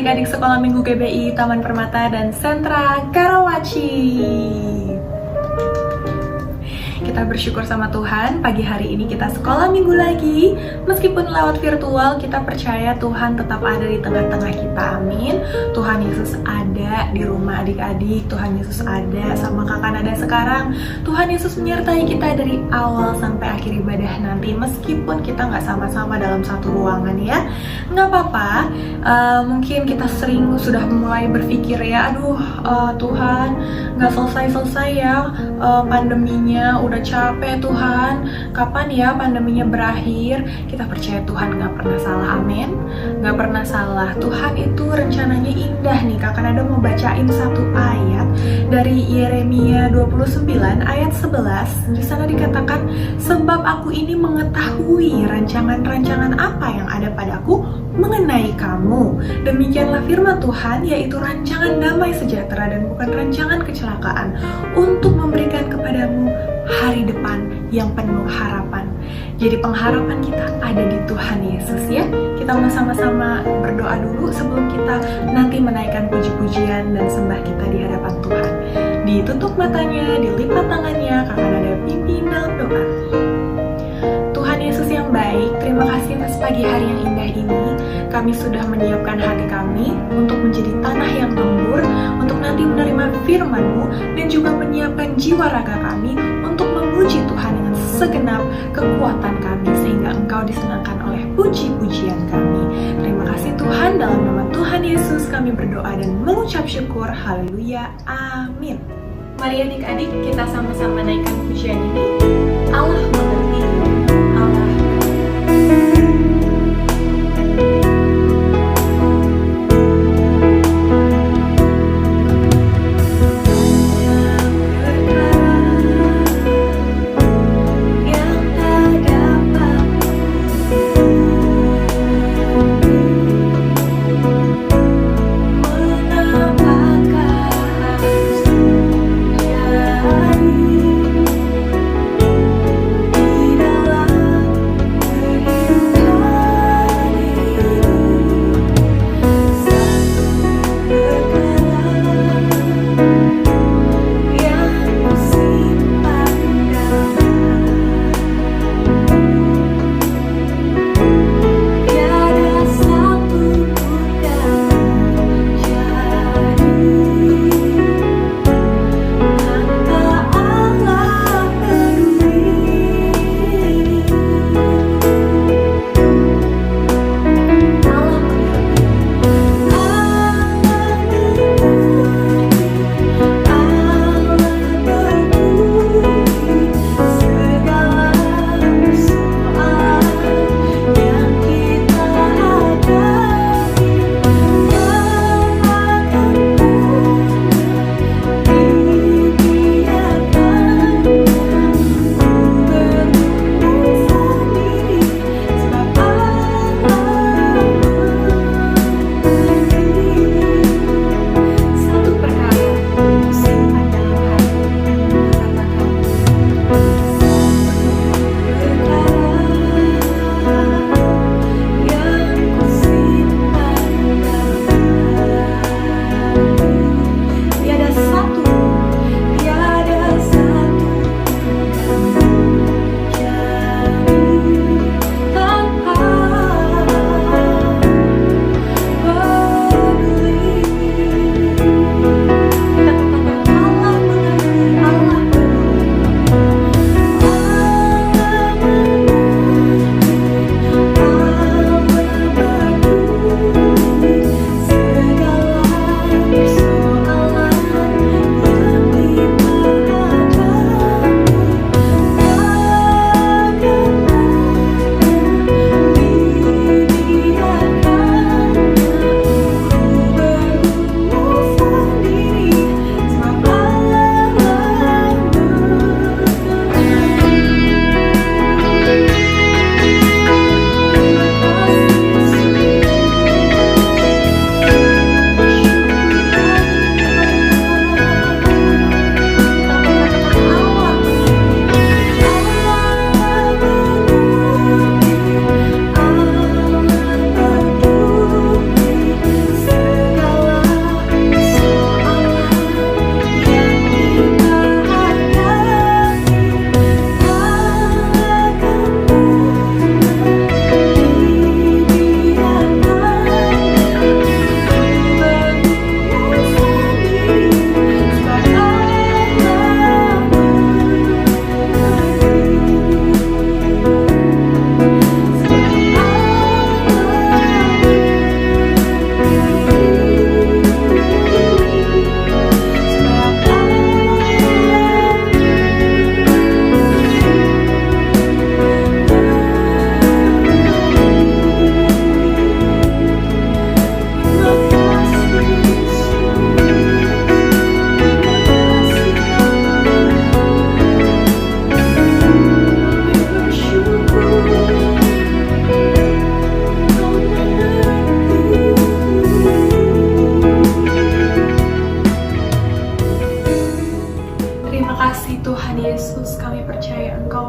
adik-adik Sekolah Minggu GBI Taman Permata dan Sentra Karawaci. Kita bersyukur sama Tuhan, pagi hari ini kita sekolah minggu lagi. Meskipun lewat virtual, kita percaya Tuhan tetap ada di tengah-tengah kita, amin. Tuhan Yesus ada di rumah adik-adik, Tuhan Yesus ada sama kakak Nada sekarang. Tuhan Yesus menyertai kita dari awal sampai akhir ibadah nanti. Meskipun kita nggak sama-sama dalam satu ruangan ya, nggak apa-apa. Mungkin kita sering sudah mulai berpikir ya, aduh Tuhan nggak selesai-selesai ya pandeminya, udah capek Tuhan, kapan ya pandeminya berakhir? Kita percaya Tuhan gak pernah salah, amin. Gak pernah salah, Tuhan itu rencananya indah nih. Kakak Nada mau bacain satu ayat dari Yeremia 29 ayat 11. Di sana dikatakan, sebab aku ini mengetahui rancangan-rancangan apa yang ada padaku mengenai kamu. Demikianlah firman Tuhan, yaitu rancangan damai sejahtera dan bukan rancangan kecelakaan, untuk memberikan kepadamu hari depan yang penuh harapan. Jadi pengharapan kita ada di Tuhan Yesus ya. Kita mau sama-sama berdoa dulu sebelum kita nanti menaikkan puji-pujian dan sembah kita di hadapan Tuhan. Ditutup matanya, dilipat tangannya, kakak Nada pimpin dalam doa. Tuhan Yesus yang baik, terima kasih atas pagi hari yang indah ini. Kami sudah menyiapkan hati kami untuk menjadi tanah yang gembur, untuk nanti menerima firman-Mu, dan juga menyiapkan jiwa raga kami untuk memuji Tuhan dengan segenap kekuatan kami, sehingga Engkau disenangkan oleh puji-pujian kami. Terima kasih Tuhan, dalam nama Tuhan Yesus kami berdoa dan mengucap syukur. Haleluya, amin. Mari adik-adik kita sama-sama naikkan pujian ini. Allah mengerti, Allah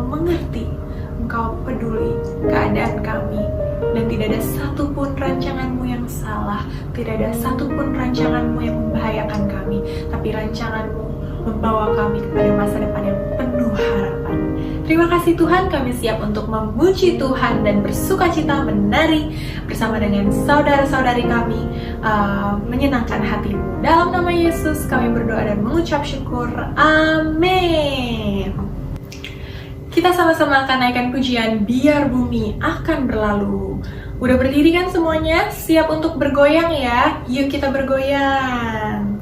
Engkau mengerti, Engkau peduli keadaan kami, dan tidak ada satupun rancangan-Mu yang salah, tidak ada satupun rancangan-Mu yang membahayakan kami, tapi rancangan-Mu membawa kami kepada masa depan yang penuh harapan. Terima kasih Tuhan, kami siap untuk memuji Tuhan dan bersukacita menari bersama dengan saudara-saudari kami, menyenangkan hati-Mu. Dalam nama Yesus kami berdoa dan mengucap syukur. Amin. Kita sama-sama akan naikkan pujian Biar Bumi Akan Berlalu. Udah berdiri kan semuanya? Siap untuk bergoyang ya? Yuk kita bergoyang.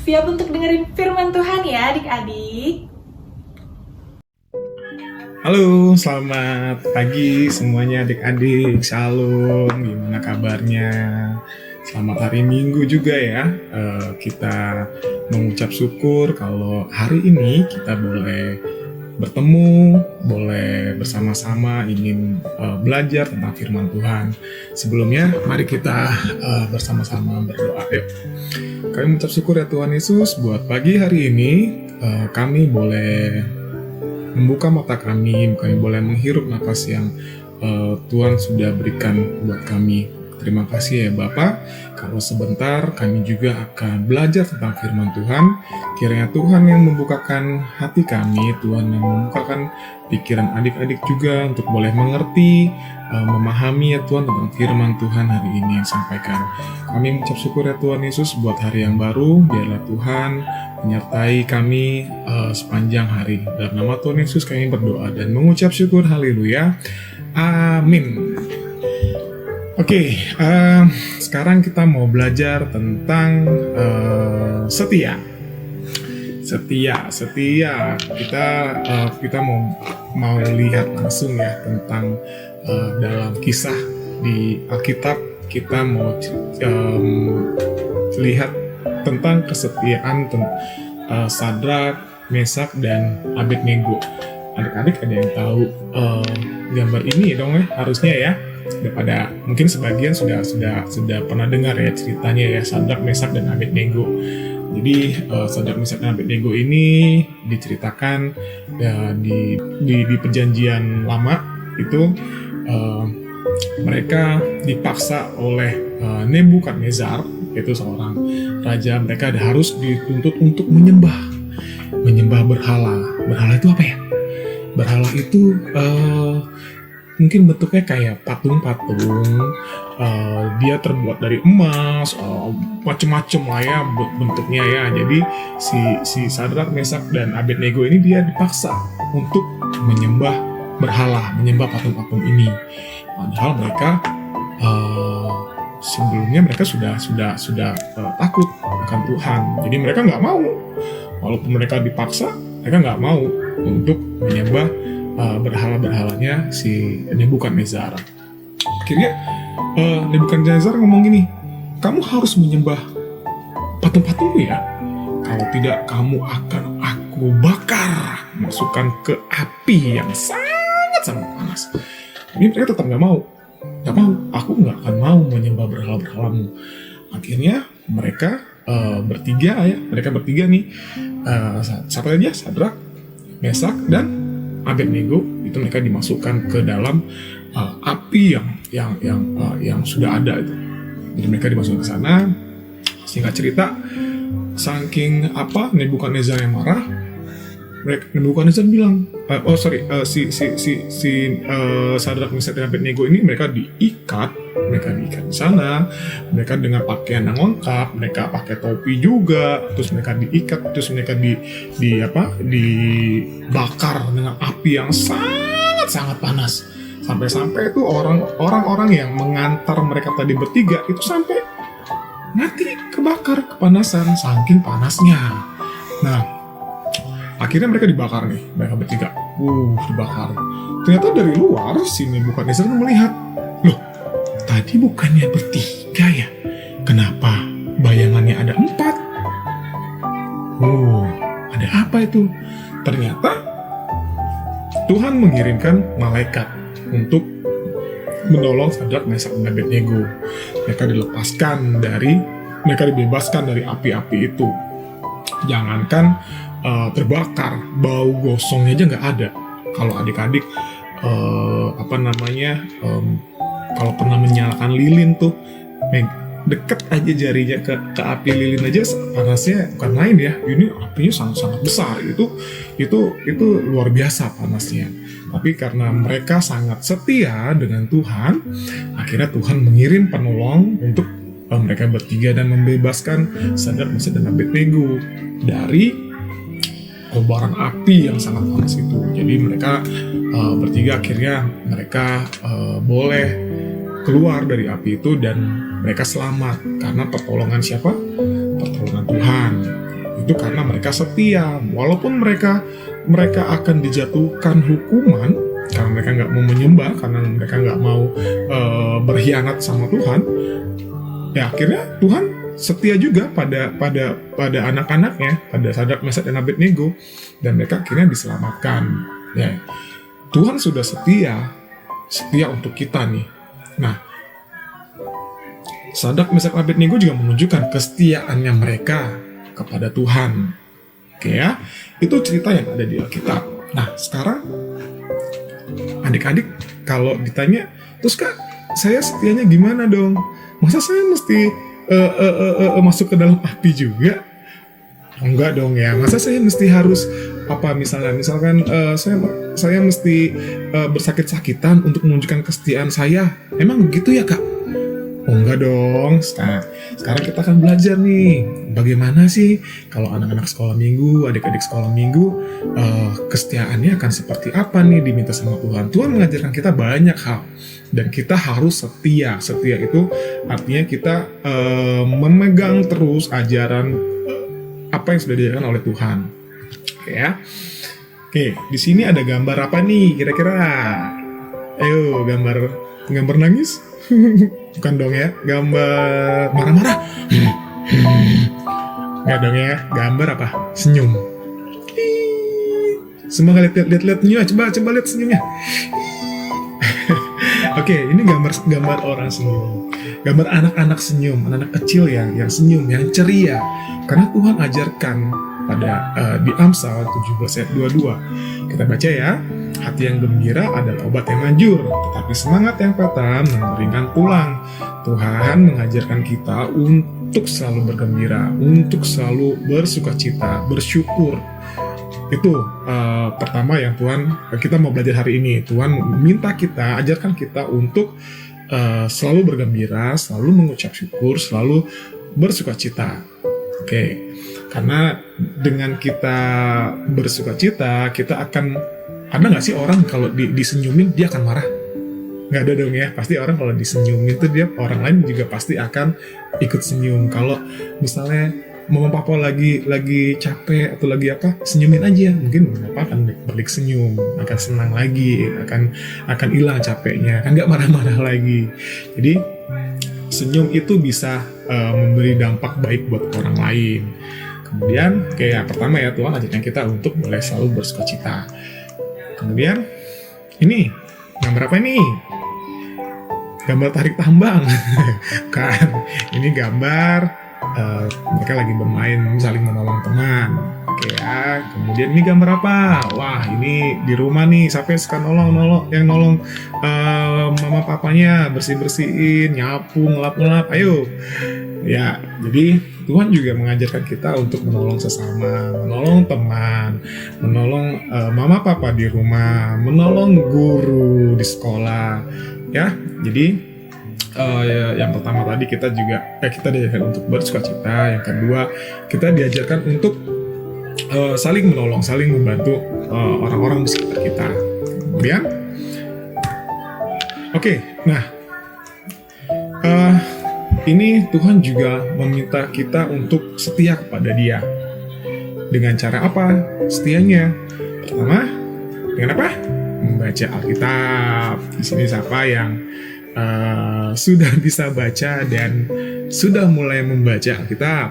Siap untuk dengerin firman Tuhan ya adik-adik? Halo, selamat pagi semuanya adik-adik. Shalom, gimana kabarnya? Selamat hari Minggu juga ya. Kita mengucap syukur kalau hari ini kita boleh bertemu, boleh bersama-sama ingin belajar tentang firman Tuhan. Sebelumnya, mari kita bersama-sama berdoa. Yuk. Kami mengucap syukur ya Tuhan Yesus, buat pagi hari ini kami boleh membuka mata kami boleh menghirup napas yang Tuhan sudah berikan buat kami. Terima kasih ya Bapak, kalau sebentar kami juga akan belajar tentang firman Tuhan. Kiranya Tuhan yang membukakan hati kami, Tuhan yang membukakan pikiran adik-adik juga untuk boleh mengerti, memahami ya Tuhan tentang firman Tuhan hari ini yang sampaikan. Kami mengucap syukur ya Tuhan Yesus buat hari yang baru, biarlah Tuhan menyertai kami sepanjang hari. Dalam nama Tuhan Yesus kami berdoa dan mengucap syukur, haleluya. Amin. Oke, sekarang kita mau belajar tentang setia. Setia. Kita mau lihat langsung ya tentang dalam kisah di Alkitab. Kita mau lihat tentang kesetiaan Sadrak, Mesak, dan Abednego. Adik-adik ada yang tahu gambar ini dong ya, harusnya ya. Daripada mungkin sebagian sudah pernah dengar ya ceritanya ya, Sadrak, Mesak, dan Abednego. Jadi Sadrak, Mesak, dan Abednego ini diceritakan ya, di perjanjian lama itu mereka dipaksa oleh Nebukadnezar, yaitu seorang raja. Mereka harus dituntut untuk menyembah berhala. Berhala itu apa ya? Berhala itu mungkin bentuknya kayak patung-patung, dia terbuat dari emas, macem-macem lah ya bentuknya ya. Jadi si Sadrak, Mesak, dan Abednego ini dia dipaksa untuk menyembah berhala, menyembah patung-patung ini. Padahal mereka sebelumnya mereka sudah takut akan Tuhan. Jadi mereka nggak mau, walaupun mereka dipaksa, mereka nggak mau untuk menyembah berhala-berhalanya si Nebukadnezar. Akhirnya Nebukadnezar ngomong gini, kamu harus menyembah patung-patungku ya. Kalau tidak, kamu akan aku bakar, masukkan ke api yang sangat panas. Ini mereka tetap nggak mau. Aku nggak akan mau menyembah berhala-berhalamu. Akhirnya mereka bertiga nih, siapa aja, Sadrak, Mesak, dan Abednego, itu mereka dimasukkan ke dalam api yang sudah ada itu. Jadi mereka dimasukkan ke sana. Singkat cerita, saking Nebukadnezar yang marah, Nebukadnezar bilang, Sadrak, Mesak, dan Abednego ini mereka diikat di sana. Mereka dengan pakaian yang lengkap, mereka pakai topi juga, terus mereka diikat, terus mereka dibakar dengan api yang sangat panas. Sampai-sampai itu orang-orang yang mengantar mereka tadi bertiga itu sampai mati, kebakar, kepanasan, saking panasnya. Nah, akhirnya mereka dibakar nih, mereka bertiga. Dibakar. Ternyata dari luar si Nebukadnezar melihat, loh, tadi bukannya bertiga ya? Kenapa bayangannya ada 4? Ada apa itu? Ternyata Tuhan mengirimkan malaikat untuk menolong Sadrak, Mesak, dan Abednego. Mereka dibebaskan dari api-api itu. Jangankan terbakar, bau gosongnya aja nggak ada. Kalau adik-adik kalau pernah menyalakan lilin tuh, deket aja jarinya ke api lilin aja panasnya bukan main ya. Ini apinya sangat besar, itu luar biasa panasnya. Tapi karena mereka sangat setia dengan Tuhan, akhirnya Tuhan mengirim penolong untuk mereka bertiga dan membebaskan Sadrak, Mesak, dan Abednego dari kobaran api yang sangat panas itu. Jadi mereka bertiga akhirnya mereka boleh keluar dari api itu dan mereka selamat karena pertolongan siapa? Pertolongan Tuhan. Itu karena mereka setia, walaupun mereka akan dijatuhkan hukuman karena mereka nggak mau menyembah, karena mereka nggak mau berkhianat sama Tuhan. Ya akhirnya Tuhan setia juga pada anak-anaknya, pada Sadrak, Mesak, dan Abednego, dan mereka akhirnya diselamatkan. Ya, Tuhan sudah setia untuk kita nih. Nah, Sadrak, Mesak, dan Abednego juga menunjukkan kesetiaannya mereka kepada Tuhan. Oke ya, itu cerita yang ada di Alkitab. Nah, sekarang adik-adik kalau ditanya, terus Kak, saya setianya gimana dong? Masa saya mesti masuk ke dalam api juga? Enggak dong ya. Masa saya mesti harus misalkan saya mesti bersakit-sakitan untuk menunjukkan kesetiaan saya? Emang begitu ya Kak? Oh enggak dong. Sekarang kita akan belajar nih, bagaimana sih kalau anak-anak sekolah minggu, adik-adik sekolah minggu, kesetiaannya akan seperti apa nih diminta sama Tuhan. Tuhan mengajarkan kita banyak hal, dan kita harus setia. Setia itu artinya kita memegang terus ajaran apa yang sudah diajarkan oleh Tuhan. Oke ya. Oke, di sini ada gambar apa nih kira-kira? Ayo, gambar nangis? Bukan dong ya, gambar marah-marah. Nggak dong ya, gambar apa? Senyum. Semua lihat senyumnya, coba lihat senyumnya. Oke, ini gambar orang senyum. Gambar anak-anak senyum, anak-anak kecil yang senyum, yang ceria. Karena Tuhan ajarkan pada di Amsal 17 ayat 22. Kita baca ya. Hati yang gembira adalah obat yang manjur, tetapi semangat yang patah mengeringan tulang. Tuhan mengajarkan kita untuk selalu bergembira, untuk selalu bersukacita, bersyukur. Itu pertama yang kita mau belajar hari ini. Tuhan minta kita, ajarkan kita untuk selalu bergembira, selalu mengucap syukur, selalu bersukacita. Oke, karena dengan kita bersukacita, kita akan, ada nggak sih orang kalau disenyumin dia akan marah? Nggak ada dong ya, pasti orang kalau disenyumin tuh orang lain juga pasti akan ikut senyum. Kalau misalnya mama papa lagi capek atau lagi apa, senyumin aja, mungkin mama papa akan balik senyum, akan senang lagi, akan hilang capeknya, kan nggak marah-marah lagi. Jadi senyum itu bisa memberi dampak baik buat orang lain. Kemudian kayak pertama ya, Tuhan ajarkan kita untuk boleh selalu bersukacita. Kemudian ini gambar apa ini? Gambar tarik tambang. Kan ini gambar mereka lagi bermain, saling menolong teman. Oke ya. Kemudian ini gambar apa? Wah, ini di rumah nih, siapa yang suka nolong mama papanya bersihin, nyapu, ngelap. Ayo. Ya, jadi Tuhan juga mengajarkan kita untuk menolong sesama, menolong teman, menolong mama papa di rumah, menolong guru di sekolah. Ya, jadi yang pertama tadi kita diajarkan untuk bersukacita. Yang kedua, kita diajarkan untuk saling menolong, saling membantu orang-orang di sekitar kita. Kemudian, ini Tuhan juga meminta kita untuk setia kepada Dia. Dengan cara apa setianya? Pertama, dengan apa? Membaca Alkitab. Di sini siapa yang sudah bisa baca dan sudah mulai membaca Alkitab?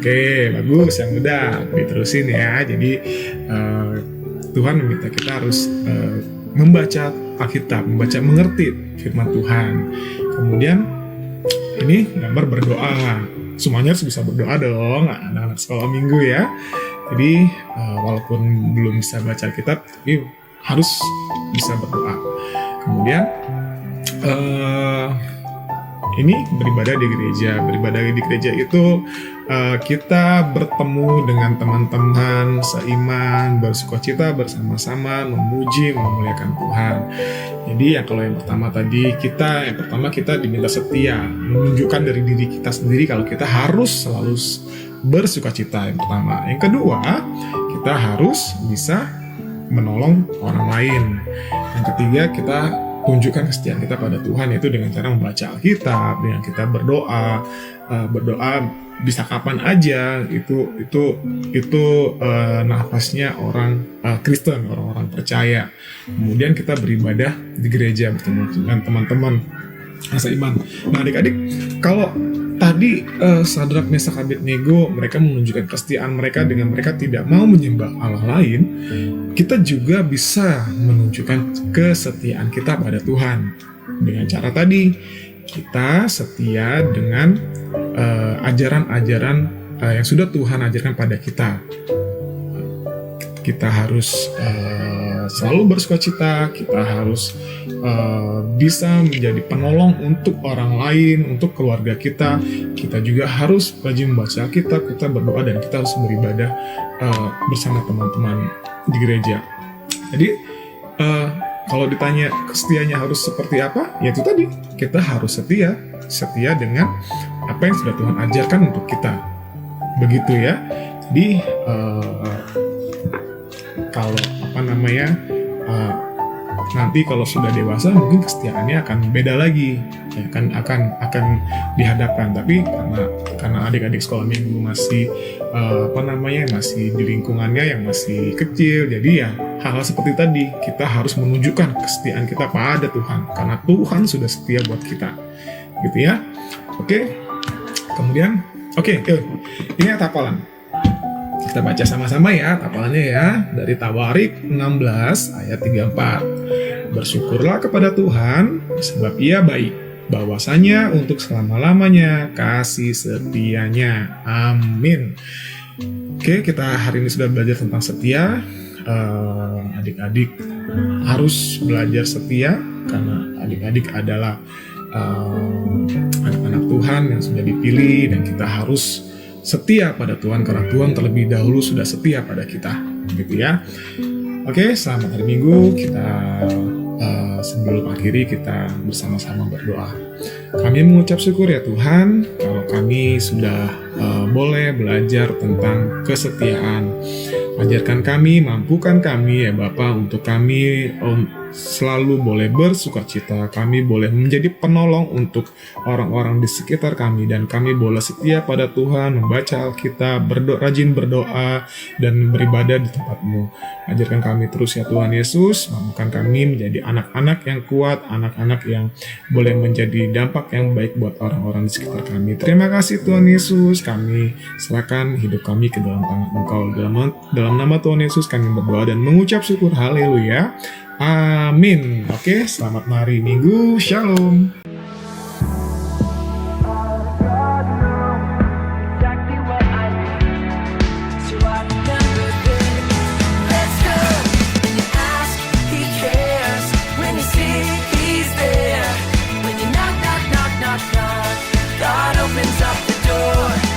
Oke, bagus. Yang udah diterusin ya. Jadi Tuhan meminta kita harus membaca Alkitab, mengerti firman Tuhan. Kemudian ini gambar berdoa. Semuanya harus bisa berdoa dong, anak-anak sekolah minggu ya. Jadi walaupun belum bisa baca Alkitab, tapi harus bisa berdoa. Kemudian ini beribadah di gereja. Beribadah di gereja itu kita bertemu dengan teman-teman seiman, bersukacita bersama-sama, memuji, memuliakan Tuhan. Jadi kalau yang pertama tadi kita diminta setia, menunjukkan dari diri kita sendiri kalau kita harus selalu bersukacita. Yang pertama. Yang kedua, kita harus bisa menolong orang lain. Yang ketiga, kita tunjukkan kesetiaan kita pada Tuhan, yaitu dengan cara membaca Alkitab, dengan kita berdoa bisa kapan aja. Itu nafasnya orang Kristen, orang-orang percaya. Kemudian kita beribadah di gereja bertemu dengan teman-teman seiman. Nah adik-adik, kalau tadi Sadrak, Mesak, Abednego mereka menunjukkan kesetiaan mereka dengan mereka tidak mau menyembah Allah lain, kita juga bisa menunjukkan kesetiaan kita pada Tuhan dengan cara tadi kita setia dengan ajaran-ajaran yang sudah Tuhan ajarkan pada kita. Kita harus selalu bersukacita, kita harus bisa menjadi penolong untuk orang lain, untuk keluarga kita. Kita juga harus rajin membaca Alkitab, kita berdoa, dan kita harus beribadah bersama teman-teman di gereja. Jadi Kalau ditanya setianya harus seperti apa, ya itu tadi, kita harus setia dengan apa yang sudah Tuhan ajarkan untuk kita. Begitu ya. Jadi kalau nanti kalau sudah dewasa mungkin kesetiaannya akan beda lagi, ya kan, akan dihadapkan. Tapi karena adik-adik sekolah minggu masih masih di lingkungannya yang masih kecil, jadi ya hal-hal seperti tadi kita harus menunjukkan kesetiaan kita pada Tuhan, karena Tuhan sudah setia buat kita, gitu ya. Oke. Kemudian ini tapalan. Kita baca sama-sama ya tapalannya ya, dari Tawarik 16 ayat 34. Bersyukurlah kepada Tuhan sebab Ia baik, bahwasanya untuk selama-lamanya kasih setianya. Amin. Oke, kita hari ini sudah belajar tentang setia. Adik-adik harus belajar setia karena adik-adik adalah anak-anak Tuhan yang sudah dipilih, dan kita harus setia pada Tuhan karena Tuhan terlebih dahulu sudah setia pada kita, gitu ya. Oke, selamat hari Minggu. Kita sebelum akhiri kita bersama-sama berdoa. Kami mengucap syukur ya Tuhan, kalau kami sudah boleh belajar tentang kesetiaan. Ajarkan kami, mampukan kami ya Bapa, untuk kami selalu boleh bersukacita, kami boleh menjadi penolong untuk orang-orang di sekitar kami, dan kami boleh setia pada Tuhan, membaca Alkitab, rajin berdoa, dan beribadah di tempat-Mu. Ajarkan kami terus ya Tuhan Yesus, mampukan kami menjadi anak-anak yang kuat, anak-anak yang boleh menjadi dampak yang baik buat orang-orang di sekitar kami. Terima kasih Tuhan Yesus, kami serahkan hidup kami ke dalam tangan Engkau. Dalam nama Tuhan Yesus kami berdoa dan mengucap syukur. Haleluya. Amin. Oke, selamat hari Minggu. Shalom. God opens up the door.